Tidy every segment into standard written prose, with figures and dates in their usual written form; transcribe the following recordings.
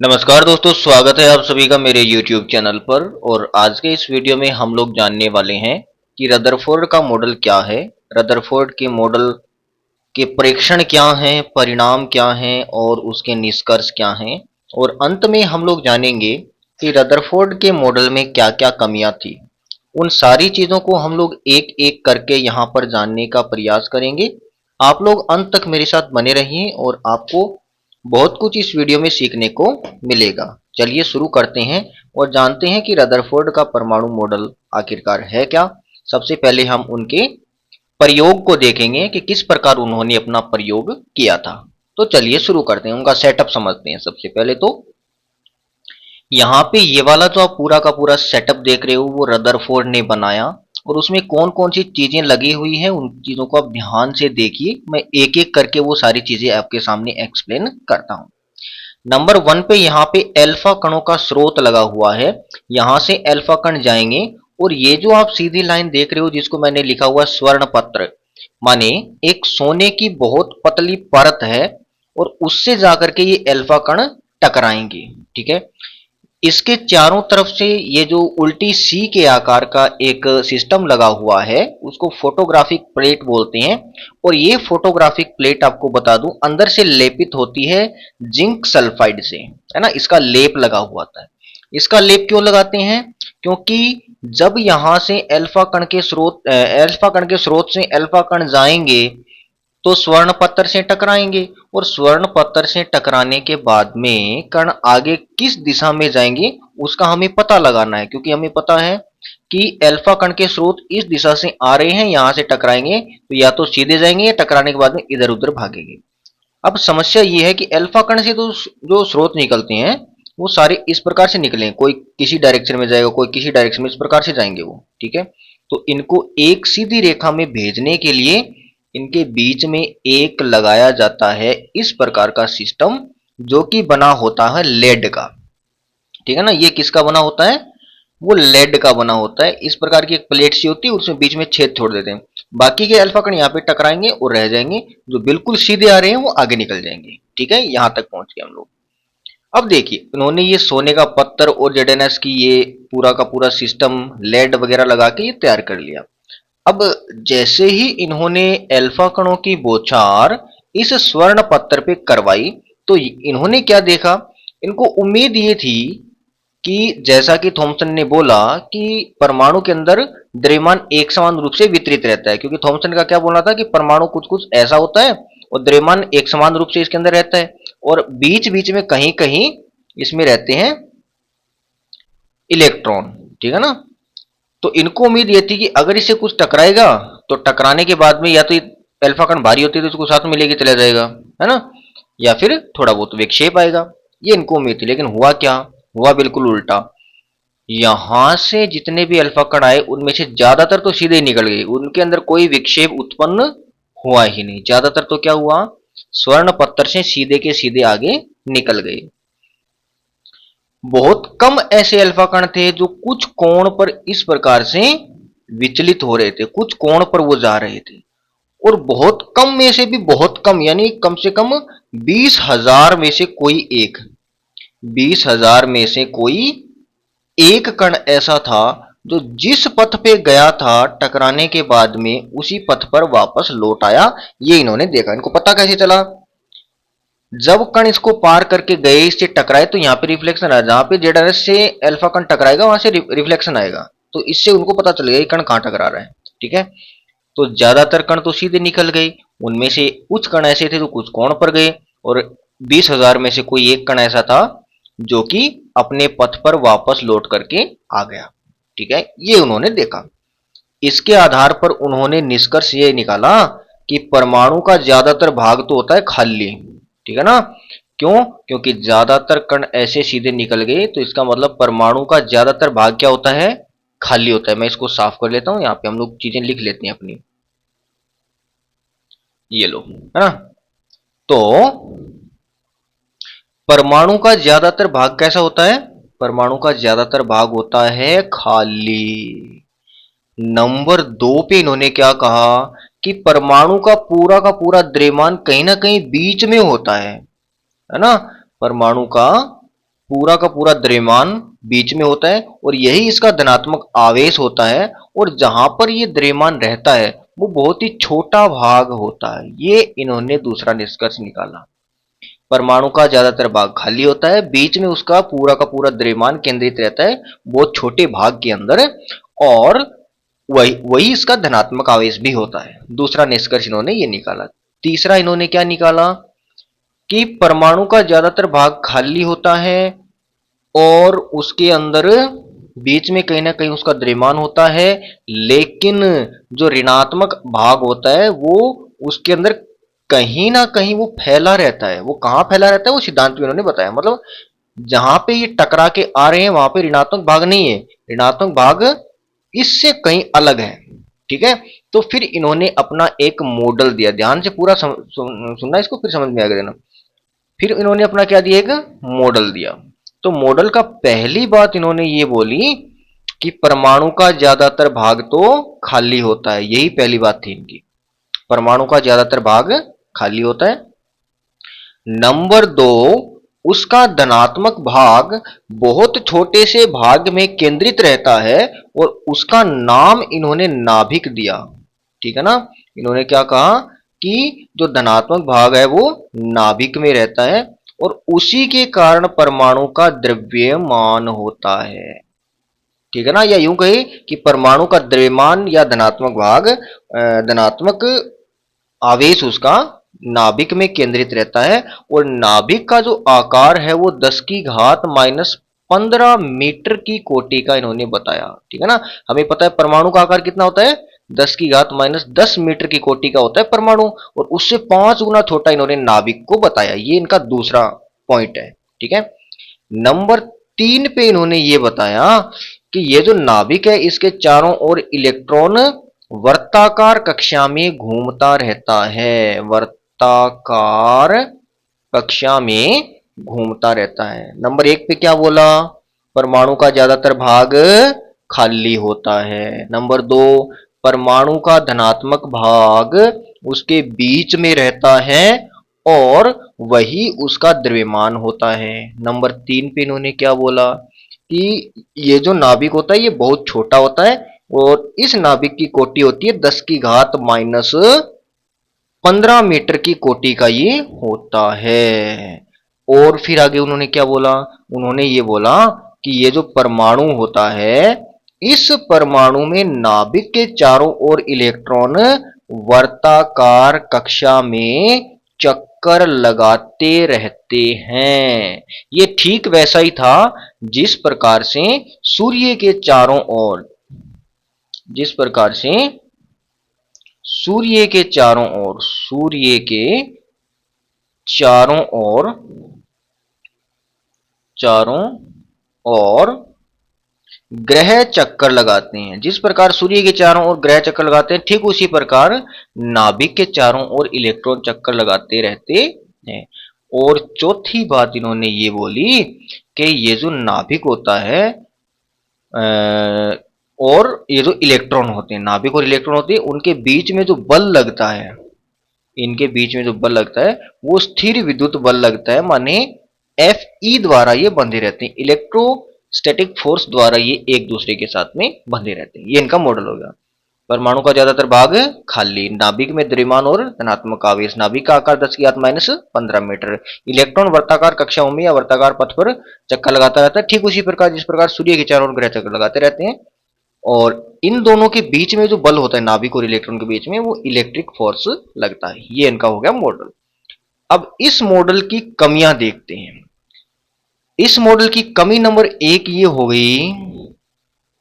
नमस्कार दोस्तों, स्वागत है आप सभी का मेरे YouTube चैनल पर। और आज के इस वीडियो में हम लोग जानने वाले हैं कि रदरफोर्ड का मॉडल क्या है, रदरफोर्ड के मॉडल के परीक्षण क्या हैं, परिणाम क्या हैं और उसके निष्कर्ष क्या हैं। और अंत में हम लोग जानेंगे कि रदरफोर्ड के मॉडल में क्या-क्या कमियां थी। उन सारी चीज़ों को हम लोग एक-एक करके यहाँ पर जानने का प्रयास करेंगे। आप लोग अंत तक मेरे साथ बने रहिए और आपको बहुत कुछ इस वीडियो में सीखने को मिलेगा। चलिए शुरू करते हैं और जानते हैं कि रदरफोर्ड का परमाणु मॉडल आखिरकार है क्या। सबसे पहले हम उनके प्रयोग को देखेंगे कि किस प्रकार उन्होंने अपना प्रयोग किया था। तो चलिए शुरू करते हैं, उनका सेटअप समझते हैं। सबसे पहले तो यहाँ पे ये वाला जो आप पूरा का पूरा सेटअप देख रहे हो वो रदरफोर्ड ने बनाया। और उसमें कौन कौन सी चीजें लगी हुई हैं उन चीजों को आप ध्यान से देखिए। मैं एक एक करके वो सारी चीजें आपके सामने एक्सप्लेन करता हूँ। नंबर वन पे यहाँ पे अल्फा कणों का स्रोत लगा हुआ है। यहाँ से अल्फा कण जाएंगे और ये जो आप सीधी लाइन देख रहे हो जिसको मैंने लिखा हुआ स्वर्ण पत्र, माने एक सोने की बहुत पतली परत है और उससे जाकर के ये अल्फा कण टकराएंगे। ठीक है, इसके चारों तरफ से ये जो उल्टी सी के आकार का एक सिस्टम लगा हुआ है उसको फोटोग्राफिक प्लेट बोलते हैं। और ये फोटोग्राफिक प्लेट आपको बता दूं अंदर से लेपित होती है जिंक सल्फाइड से, है ना। इसका लेप लगा हुआ था। इसका लेप क्यों लगाते हैं? क्योंकि जब यहां से अल्फा कण के स्रोत से अल्फा कण जाएंगे तो स्वर्ण पत्थर से टकराएंगे और स्वर्ण पत्थर से टकराने के बाद में कण आगे किस दिशा में जाएंगे उसका हमें पता लगाना है। क्योंकि हमें पता है कि अल्फा कण के स्रोत इस दिशा से आ रहे हैं, यहां से टकराएंगे तो या तो सीधे जाएंगे या टकराने के बाद में इधर उधर भागेंगे। अब समस्या ये है कि अल्फा कण से तो जो स्रोत निकलते हैं वो सारे इस प्रकार से निकले, कोई किसी डायरेक्शन में जाएगा, कोई किसी डायरेक्शन में, इस प्रकार से जाएंगे वो। ठीक है, तो इनको एक सीधी रेखा में भेजने के लिए इनके बीच में एक लगाया जाता है इस प्रकार का सिस्टम, जो कि बना होता है लेड का। ठीक है ना, ये किसका बना होता है? वो लेड का बना होता है। इस प्रकार की एक प्लेट सी होती है, उसमें बीच में छेद छोड़ देते हैं। बाकी के अल्फा कण यहाँ पे टकराएंगे और रह जाएंगे, जो बिल्कुल सीधे आ रहे हैं वो आगे निकल जाएंगे। ठीक है, यहां तक पहुंच गए हम लोग। अब देखिए, उन्होंने ये सोने का पत्थर और जेडेनएस की ये पूरा का पूरा सिस्टम लेड वगैरह लगा के ये तैयार कर लिया। अब जैसे ही इन्होंने अल्फा कणों की बौछार इस स्वर्ण पत्थर पे करवाई तो इन्होंने क्या देखा? इनको उम्मीद ये थी कि जैसा कि थॉमसन ने बोला कि परमाणु के अंदर द्रव्यमान एक समान रूप से वितरित रहता है। क्योंकि थॉमसन का क्या बोलना था कि परमाणु कुछ कुछ ऐसा होता है और द्रव्यमान एक समान रूप से इसके अंदर रहता है और बीच बीच में कहीं कहीं इसमें रहते हैं इलेक्ट्रॉन। ठीक है ना, तो इनको उम्मीद ये थी कि अगर इसे कुछ टकराएगा तो टकराने के बाद में या तो अल्फा कण भारी होती है तो इसको साथ में लेके चला जाएगा, है ना, या फिर थोड़ा बहुत विक्षेप आएगा। ये इनको उम्मीद थी, लेकिन हुआ क्या? हुआ बिल्कुल उल्टा। यहां से जितने भी अल्फा कण आए उनमें से ज्यादातर तो सीधे निकल गए, उनके अंदर कोई विक्षेप उत्पन्न हुआ ही नहीं। ज्यादातर तो क्या हुआ, स्वर्ण पत्थर से सीधे के सीधे आगे निकल गए। बहुत कम ऐसे अल्फा कण थे जो कुछ कोण पर इस प्रकार से विचलित हो रहे थे, कुछ कोण पर वो जा रहे थे। और बहुत कम में से भी बहुत कम, यानी कम से कम 20,000 में से कोई एक, 20,000 में से कोई एक कण ऐसा था जो जिस पथ पे गया था टकराने के बाद में उसी पथ पर वापस लौट आया। ये इन्होंने देखा। इनको पता कैसे चला? जब कण इसको पार करके गए, इससे टकराए तो यहाँ पे रिफ्लेक्शन आया। जहां पे जेड से अल्फा कण टकराएगा वहां से रिफ्लेक्शन आएगा, तो इससे उनको पता चल गया कण कहाँ टकरा रहा है। ठीक है, तो ज्यादातर कण तो सीधे निकल गए, उनमें से कुछ कण ऐसे थे जो कुछ कोण पर गए और 20,000 में से कोई एक कण ऐसा था जो कि अपने पथ पर वापस लौट करके आ गया। ठीक है, ये उन्होंने देखा। इसके आधार पर उन्होंने निष्कर्ष ये निकाला कि परमाणु का ज्यादातर भाग तो होता है खाली। ठीक है ना, क्यों? क्योंकि ज्यादातर कण ऐसे सीधे निकल गए, तो इसका मतलब परमाणु का ज्यादातर भाग क्या होता है? खाली होता है। मैं इसको साफ कर लेता हूं, यहाँ पे हम लोग चीजें लिख लेते हैं अपनी। ये लो, है ना। तो परमाणु का ज्यादातर भाग कैसा होता है? परमाणु का ज्यादातर भाग होता है खाली। नंबर दो पे इन्होंने क्या कहा कि परमाणु का पूरा द्रव्यमान कहीं ना कहीं बीच में होता है ना। परमाणु का पूरा का पूरा द्रव्यमान बीच में होता है और यही इसका धनात्मक आवेश होता है। और जहां पर ये द्रव्यमान रहता है वो बहुत ही छोटा भाग होता है। ये इन्होंने दूसरा निष्कर्ष निकाला। परमाणु का ज्यादातर भाग खाली होता है, बीच में उसका पूरा का पूरा द्रव्यमान केंद्रित रहता है बहुत छोटे भाग के अंदर, और वही वही इसका धनात्मक आवेश भी होता है। दूसरा निष्कर्ष इन्होंने ये निकाला। तीसरा इन्होंने क्या निकाला कि परमाणु का ज्यादातर भाग खाली होता है और उसके अंदर बीच में कहीं ना कहीं उसका द्रव्यमान होता है, लेकिन जो ऋणात्मक भाग होता है वो उसके अंदर कहीं ना कहीं वो फैला रहता है। वो कहाँ फैला रहता है वो सिद्धांत में उन्होंने बताया। मतलब जहां पे ये टकरा के आ रहे हैं वहां पे ऋणात्मक भाग नहीं है, ऋणात्मक भाग इससे कहीं अलग है। ठीक है, तो फिर इन्होंने अपना एक मॉडल दिया। ध्यान से पूरा सुनना इसको, फिर समझ में आ गया ना। फिर इन्होंने अपना क्या दिया, एक मॉडल दिया। तो मॉडल का पहली बात इन्होंने ये बोली कि परमाणु का ज्यादातर भाग तो खाली होता है। यही पहली बात थी इनकी, परमाणु का ज्यादातर भाग खाली होता है। नंबर दो, उसका धनात्मक भाग बहुत छोटे से भाग में केंद्रित रहता है और उसका नाम इन्होंने नाभिक दिया। ठीक है ना, इन्होंने क्या कहा कि जो धनात्मक भाग है वो नाभिक में रहता है और उसी के कारण परमाणु का द्रव्यमान होता है। ठीक है ना, या यूं कहे कि परमाणु का द्रव्यमान या धनात्मक भाग, धनात्मक आवेश उसका नाभिक में केंद्रित रहता है। और नाभिक का जो आकार है वो 10 की घात माइनस 15 मीटर की कोटि का इन्होंने बताया। ठीक है ना, हमें पता है परमाणु का आकार कितना होता है, 10 की घात माइनस 10 मीटर की कोटि का होता है परमाणु, और उससे 5 गुना छोटा इन्होंने नाभिक को बताया। ये इनका दूसरा पॉइंट है। ठीक है, नंबर 3 पे इन्होंने ये बताया कि ये जो नाभिक है इसके चारों ओर इलेक्ट्रॉन वर्ताकार कक्षा में घूमता रहता है। वर्ताकार कक्षा में घूमता रहता है। नंबर 1 पे क्या बोला, परमाणु का ज्यादातर भाग खाली होता है। नंबर 2, परमाणु का धनात्मक भाग उसके बीच में रहता है और वही उसका द्रव्यमान होता है। नंबर 3 पे इन्होंने क्या बोला कि ये जो नाभिक होता है ये बहुत छोटा होता है और इस नाभिक की कोटि होती है 10 की घात माइनस 15 मीटर की कोटि का ये होता है। और फिर आगे उन्होंने क्या बोला, उन्होंने ये बोला कि ये जो परमाणु होता है इस परमाणु में नाभिक के चारों ओर इलेक्ट्रॉन वर्ताकार कक्षा में चक्कर लगाते रहते हैं। ये ठीक वैसा ही था जिस प्रकार से सूर्य के चारों ओर, जिस प्रकार से सूर्य के चारों ओर, सूर्य के चारों ओर, चारों ओर ग्रह चक्कर लगाते हैं। जिस प्रकार सूर्य के चारों ओर ग्रह चक्कर लगाते हैं ठीक उसी प्रकार नाभिक के चारों ओर इलेक्ट्रॉन चक्कर लगाते रहते हैं। और चौथी बात इन्होंने ये बोली कि ये जो नाभिक होता है और ये जो इलेक्ट्रॉन होते हैं, नाभिक और इलेक्ट्रॉन होते हैं, उनके बीच में जो बल लगता है, इनके बीच में जो बल लगता है वो स्थिर विद्युत बल लगता है, माने Fe द्वारा ये बंधे रहते हैं। इलेक्ट्रोस्टैटिक फोर्स द्वारा ये एक दूसरे के साथ में बंधे रहते हैं। ये इनका मॉडल हो गया। परमाणु का ज्यादातर भाग खाली, नाभिक में द्रव्यमान और धनात्मक आवेश, नाभिक का आकार 10 की घात माइनस 15 मीटर, इलेक्ट्रॉन वर्ताकार कक्षाओं में या वर्ताकार पथ पर चक्कर लगाता रहता है ठीक उसी प्रकार जिस प्रकार सूर्य के चारों ओर ग्रह चक्कर लगाते रहते हैं। और इन दोनों के बीच में जो बल होता है नाभिक और इलेक्ट्रॉन के बीच में वो इलेक्ट्रिक फोर्स लगता है। ये इनका हो गया मॉडल। अब इस मॉडल की कमियां देखते हैं। इस मॉडल की कमी नंबर 1 ये हो गई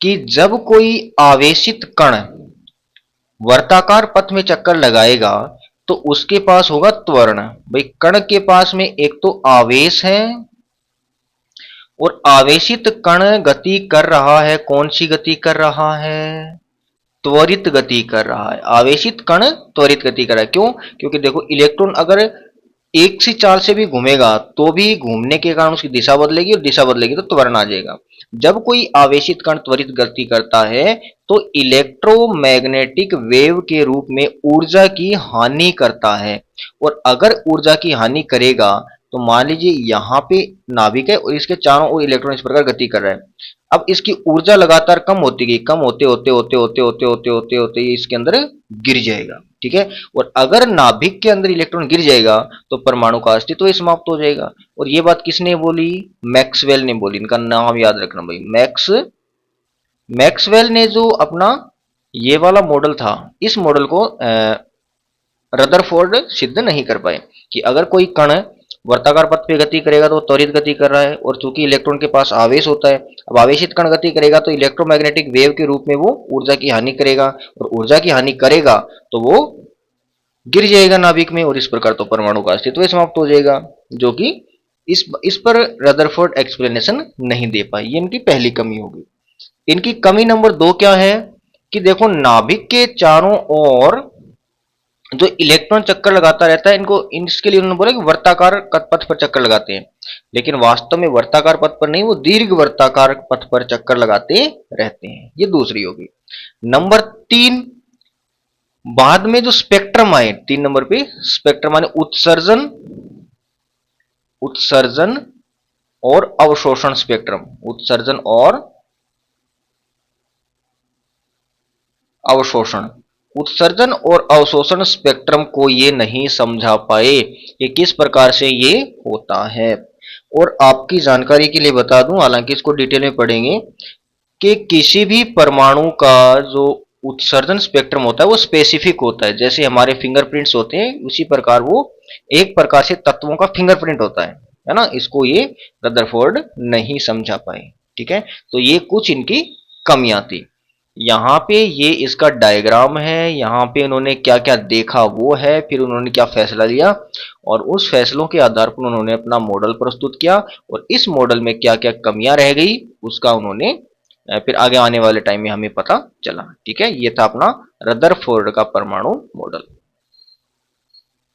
कि जब कोई आवेशित कण वर्ताकार पथ में चक्कर लगाएगा तो उसके पास होगा त्वरण। भाई कण के पास में एक तो आवेश है और आवेशित कण गति कर रहा है। कौन सी गति कर रहा है, त्वरित गति कर रहा है। आवेशित कण त्वरित गति कर रहा है। क्यों, क्योंकि देखो इलेक्ट्रॉन अगर एक सी चाल से भी घूमेगा तो भी घूमने के कारण उसकी दिशा बदलेगी और दिशा बदलेगी तो त्वरण आ जाएगा। जब कोई आवेशित कण त्वरित गति करता है तो इलेक्ट्रोमैग्नेटिक वेव के रूप में ऊर्जा की हानि करता है, और अगर ऊर्जा की हानि करेगा तो मान लीजिए यहाँ पे नाभिक है और इसके चारों ओर इलेक्ट्रॉन इस प्रकार गति कर रहा है। अब इसकी ऊर्जा लगातार कम होती गई, कम होते होते होते होते होते होते होते होते ये इसके अंदर गिर जाएगा, ठीक है। और अगर नाभिक के अंदर इलेक्ट्रॉन गिर जाएगा तो परमाणु का अस्तित्व ही समाप्त हो जाएगा। और ये बात किसने बोली? मैक्सवेल ने बोली। इनका नाम याद रखना भाई, मैक्सवेल ने जो अपना ये वाला मॉडल था, इस मॉडल को रदरफोर्ड सिद्ध नहीं कर पाए कि अगर कोई कण वर्ताकार पथ पे गति करेगा तो वो त्वरित गति कर रहा है, और चूंकि इलेक्ट्रॉन के पास आवेश होता है, अब आवेशित कण गति करेगा तो इलेक्ट्रोमैग्नेटिक वेव के रूप में वो ऊर्जा की हानि करेगा, और ऊर्जा की हानि करेगा तो वो गिर जाएगा नाभिक में, और इस प्रकार तो परमाणु का अस्तित्व समाप्त हो जाएगा, जो कि इस पर रदरफोर्ड एक्सप्लेनेशन नहीं दे पाई। ये इनकी पहली कमी होगी। इनकी कमी नंबर 2 क्या है कि देखो, नाभिक के चारों ओर जो इलेक्ट्रॉन चक्कर लगाता रहता है, इनको इसके लिए उन्होंने बोला कि वर्ताकार पथ पर चक्कर लगाते हैं, लेकिन वास्तव में वर्ताकार पथ पर नहीं, वो दीर्घ वर्ताकार पथ पर चक्कर लगाते रहते हैं। ये दूसरी होगी। नंबर 3, बाद में जो स्पेक्ट्रम आए, 3 नंबर पे स्पेक्ट्रम आने उत्सर्जन उत्सर्जन और अवशोषण स्पेक्ट्रम, उत्सर्जन और अवशोषण। उत्सर्जन और अवशोषण स्पेक्ट्रम को ये नहीं समझा पाए कि किस प्रकार से ये होता है। और आपकी जानकारी के लिए बता दूं, हालांकि इसको डिटेल में पढ़ेंगे, कि किसी भी परमाणु का जो उत्सर्जन स्पेक्ट्रम होता है वो स्पेसिफिक होता है। जैसे हमारे फिंगरप्रिंट्स होते हैं, उसी प्रकार वो एक प्रकार से तत्वों का फिंगरप्रिंट होता है ना। इसको ये रदरफोर्ड नहीं समझा पाए, ठीक है। तो ये कुछ इनकी कमियां थी। यहाँ पे ये इसका डायग्राम है, यहाँ पे उन्होंने क्या क्या देखा वो है, फिर उन्होंने क्या फैसला लिया, और उस फैसलों के आधार पर उन्होंने अपना मॉडल प्रस्तुत किया, और इस मॉडल में क्या क्या कमियां रह गई उसका उन्होंने फिर आगे आने वाले टाइम में हमें पता चला, ठीक है। ये था अपना रदरफोर्ड का परमाणु मॉडल।